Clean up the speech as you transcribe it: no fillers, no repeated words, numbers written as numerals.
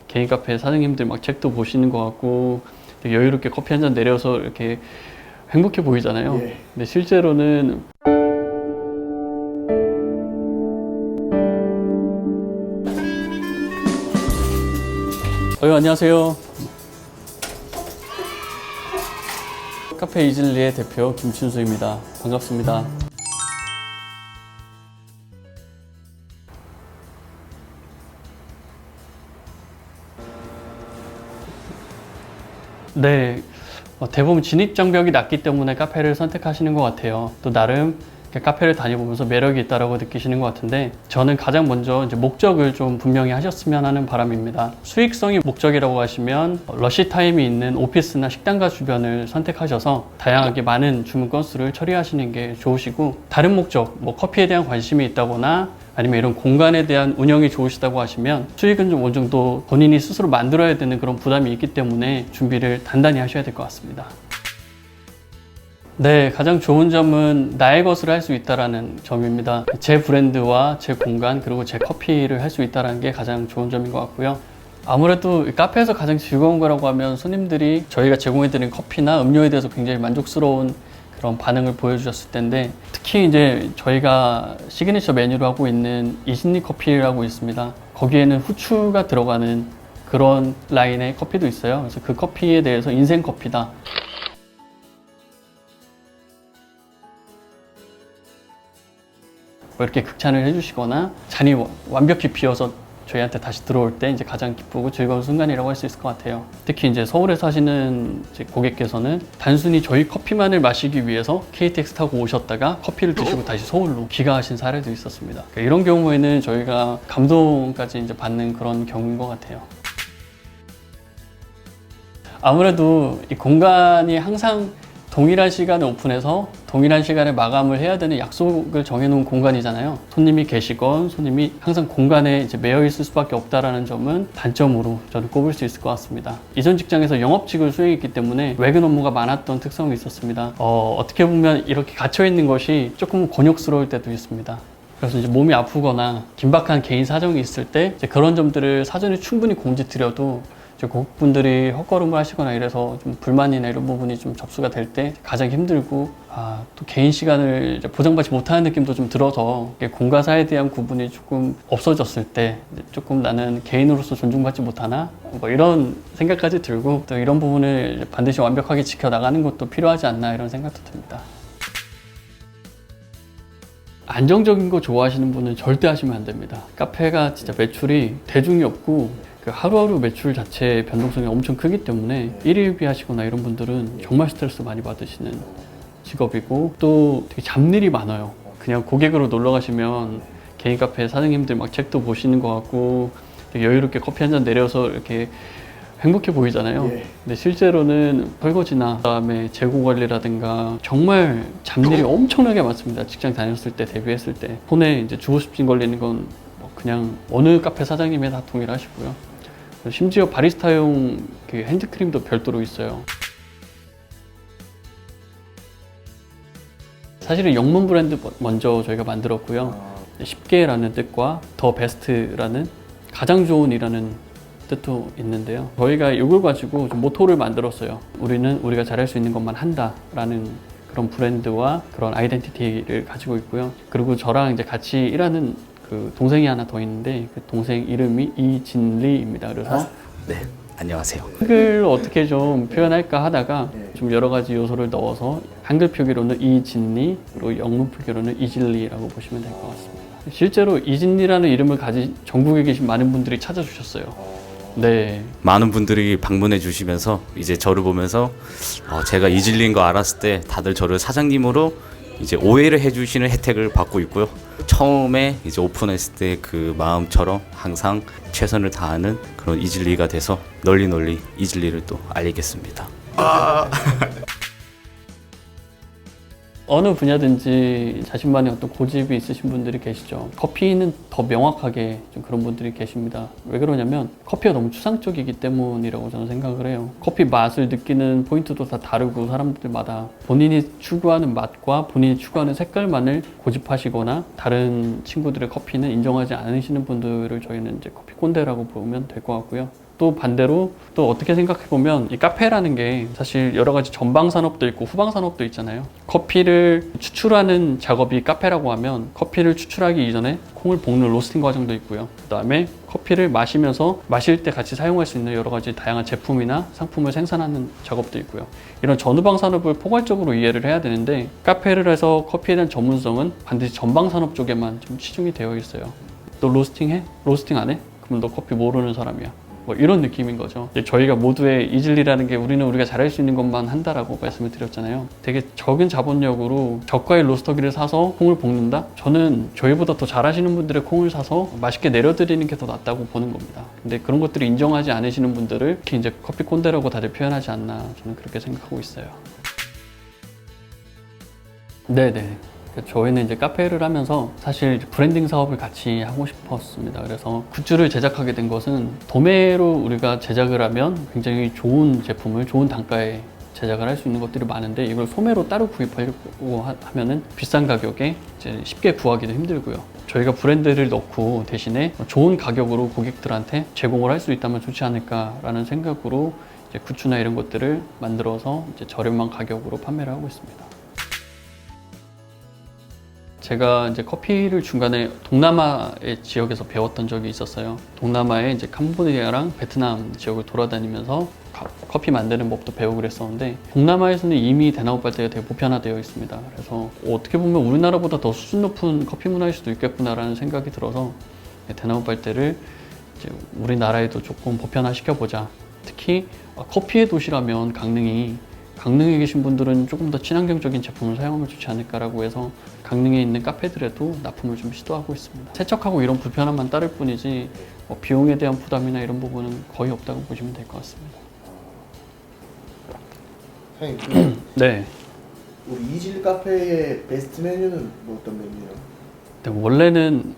개인 카페 사장님들 막 책도 보시는 것 같고 되게 여유롭게 커피 한 잔 내려서 이렇게 행복해 보이잖아요. 근데 실제로는 안녕하세요. 카페 이즐리의 대표 김춘수입니다. 반갑습니다. 네, 대부분 진입장벽이 낮기 때문에 카페를 선택하시는 것 같아요. 또 나름 카페를 다녀보면서 매력이 있다고 느끼시는 것 같은데, 저는 가장 먼저 이제 목적을 좀 분명히 하셨으면 하는 바람입니다. 수익성이 목적이라고 하시면 러시 타임이 있는 오피스나 식당가 주변을 선택하셔서 다양하게 많은 주문 건수를 처리하시는 게 좋으시고, 다른 목적, 커피에 대한 관심이 있다거나 아니면 이런 공간에 대한 운영이 좋으시다고 하시면 수익은 좀 어느 정도 본인이 스스로 만들어야 되는 그런 부담이 있기 때문에 준비를 단단히 하셔야 될 것 같습니다. 네, 가장 좋은 점은 나의 것을 할 수 있다는 점입니다. 제 브랜드와 제 공간 그리고 제 커피를 할 수 있다는 게 가장 좋은 점인 것 같고요. 아무래도 카페에서 가장 즐거운 거라고 하면 손님들이 저희가 제공해드린 커피나 음료에 대해서 굉장히 만족스러운 그런 반응을 보여주셨을 텐데, 특히 이제 저희가 시그니처 메뉴로 하고 있는 이즐리 커피라고 있습니다. 거기에는 후추가 들어가는 그런 라인의 커피도 있어요. 그래서 그 커피에 대해서 인생 커피다, 이렇게 극찬을 해주시거나 잔이 완벽히 비어서 저희한테 다시 들어올 때 이제 가장 기쁘고 즐거운 순간이라고 할 수 있을 것 같아요. 특히 이제 서울에 사시는 이제 고객께서는 단순히 저희 커피만을 마시기 위해서 KTX 타고 오셨다가 커피를 드시고 다시 서울로 귀가하신 사례도 있었습니다. 그러니까 이런 경우에는 저희가 감동까지 이제 받는 그런 경우인 것 같아요. 아무래도 이 공간이 항상 동일한 시간에 오픈해서 동일한 시간에 마감을 해야 되는 약속을 정해놓은 공간이잖아요. 손님이 계시건 손님이 항상 공간에 이제 매여 있을 수밖에 없다는 점은 단점으로 저는 꼽을 수 있을 것 같습니다. 이전 직장에서 영업직을 수행했기 때문에 외근 업무가 많았던 특성이 있었습니다. 어떻게 보면 이렇게 gat혀 있는 것이 조금 곤욕스러울 때도 있습니다. 그래서 이제 몸이 아프거나 긴박한 개인 사정이 있을 때 이제 그런 점들을 사전에 충분히 공지드려도 고객분들이 헛걸음을 하시거나 이래서 좀 불만이나 이런 부분이 좀 접수가 될 때 가장 힘들고, 또 개인 시간을 보장받지 못하는 느낌도 좀 들어서 공과사에 대한 구분이 조금 없어졌을 때 조금 나는 개인으로서 존중받지 못하나? 이런 생각까지 들고, 또 이런 부분을 반드시 완벽하게 지켜나가는 것도 필요하지 않나 이런 생각도 듭니다. 안정적인 거 좋아하시는 분은 절대 하시면 안 됩니다. 카페가 진짜 매출이 대중이 없고 하루하루 매출 자체의 변동성이 엄청 크기 때문에 일일비 하시거나 이런 분들은 정말 스트레스 많이 받으시는 직업이고, 또 되게 잡일이 많아요. 그냥 고객으로 놀러 가시면 개인 카페 사장님들 막 책도 보시는 것 같고 되게 여유롭게 커피 한 잔 내려서 이렇게 행복해 보이잖아요. 근데 실제로는 설거지나 그다음에 재고 관리라든가 정말 잡일이 엄청나게 많습니다. 직장 다녔을 때, 대비했을 때 손에 이제 주부습진 걸리는 건 그냥 어느 카페 사장님에 다 동일하시고요. 심지어 바리스타용 핸드크림도 별도로 있어요. 사실은 영문 브랜드 먼저 저희가 만들었고요. 쉽게라는 뜻과 더 베스트라는 가장 좋은이라는 뜻도 있는데요. 저희가 이걸 가지고 좀 모토를 만들었어요. 우리는 우리가 잘할 수 있는 것만 한다라는 그런 브랜드와 그런 아이덴티티를 가지고 있고요. 그리고 저랑 이제 같이 일하는 그 동생이 하나 더 있는데 그 동생 이름이 이진리입니다. 그래서 네, 안녕하세요. 한글 어떻게 좀 표현할까 하다가 좀 여러 가지 요소를 넣어서 한글 표기로는 이진리, 그리고 영문 표기로는 이즐리라고 보시면 될 것 같습니다. 실제로 이진리라는 이름을 가진 전국에 계신 많은 분들이 찾아주셨어요. 네. 많은 분들이 방문해 주시면서 이제 저를 보면서 제가 이즐리인 거 알았을 때 다들 저를 사장님으로 이제 오해를 해주시는 혜택을 받고 있고요. 처음에 이제 오픈했을 때 그 마음처럼 항상 최선을 다하는 그런 이즐리가 돼서 널리 이즐리를 또 알리겠습니다. 어느 분야든지 자신만의 어떤 고집이 있으신 분들이 계시죠. 커피는 더 명확하게 좀 그런 분들이 계십니다. 왜 그러냐면 커피가 너무 추상적이기 때문이라고 저는 생각을 해요. 커피 맛을 느끼는 포인트도 다 다르고 사람들마다 본인이 추구하는 맛과 본인이 추구하는 색깔만을 고집하시거나 다른 친구들의 커피는 인정하지 않으시는 분들을 저희는 이제 커피 꼰대라고 보면 될 것 같고요. 또 반대로 또 어떻게 생각해 보면 이 카페라는 게 사실 여러 가지 전방 산업도 있고 후방 산업도 있잖아요. 커피를 추출하는 작업이 카페라고 하면 커피를 추출하기 이전에 콩을 볶는 로스팅 과정도 있고요. 그다음에 커피를 마시면서 마실 때 같이 사용할 수 있는 여러 가지 다양한 제품이나 상품을 생산하는 작업도 있고요. 이런 전후방 산업을 포괄적으로 이해를 해야 되는데 카페를 해서 커피에 대한 전문성은 반드시 전방 산업 쪽에만 좀 치중이 되어 있어요. 너 로스팅 해? 로스팅 안 해? 그럼 너 커피 모르는 사람이야. 뭐 이런 느낌인 거죠. 이제 저희가 모두의 이질리라는 게 우리가 잘할 수 있는 것만 한다라고 말씀을 드렸잖아요. 되게 적은 자본력으로 저가의 로스터기를 사서 콩을 볶는다? 저는 저희보다 더 잘하시는 분들의 콩을 사서 맛있게 내려드리는 게 더 낫다고 보는 겁니다. 근데 그런 것들을 인정하지 않으시는 분들을 특히 이제 커피 꼰대라고 다들 표현하지 않나 저는 그렇게 생각하고 있어요. 네네. 저희는 이제 카페를 하면서 사실 브랜딩 사업을 같이 하고 싶었습니다. 그래서 굿즈를 제작하게 된 것은 도매로 우리가 제작을 하면 굉장히 좋은 제품을 좋은 단가에 제작을 할 수 있는 것들이 많은데 이걸 소매로 따로 구입하려고 하면은 비싼 가격에 이제 쉽게 구하기도 힘들고요. 저희가 브랜드를 넣고 대신에 좋은 가격으로 고객들한테 제공을 할 수 있다면 좋지 않을까라는 생각으로 이제 굿즈나 이런 것들을 만들어서 이제 저렴한 가격으로 판매를 하고 있습니다. 제가 이제 커피를 중간에 동남아의 지역에서 배웠던 적이 있었어요. 동남아의 이제 캄보디아랑 베트남 지역을 돌아다니면서 커피 만드는 법도 배우고 그랬었는데 동남아에서는 이미 대나무 빨대가 되게 보편화되어 있습니다. 그래서 어떻게 보면 우리나라보다 더 수준 높은 커피 문화일 수도 있겠구나라는 생각이 들어서 대나무 빨대를 이제 우리나라에도 조금 보편화시켜보자. 특히 커피의 도시라면 강릉에 계신 분들은 조금 더 친환경적인 제품을 사용하면 좋지 않을까라고 해서 강릉에 있는 카페들에도 납품을 좀 시도하고 있습니다. 세척하고 이런 불편함만 따를 뿐이지 비용에 대한 부담이나 이런 부분은 거의 없다고 보시면 될 것 같습니다. 사장님, 네. 우리 이질 카페의 베스트 메뉴는 뭐 어떤 메뉴예요? 원래는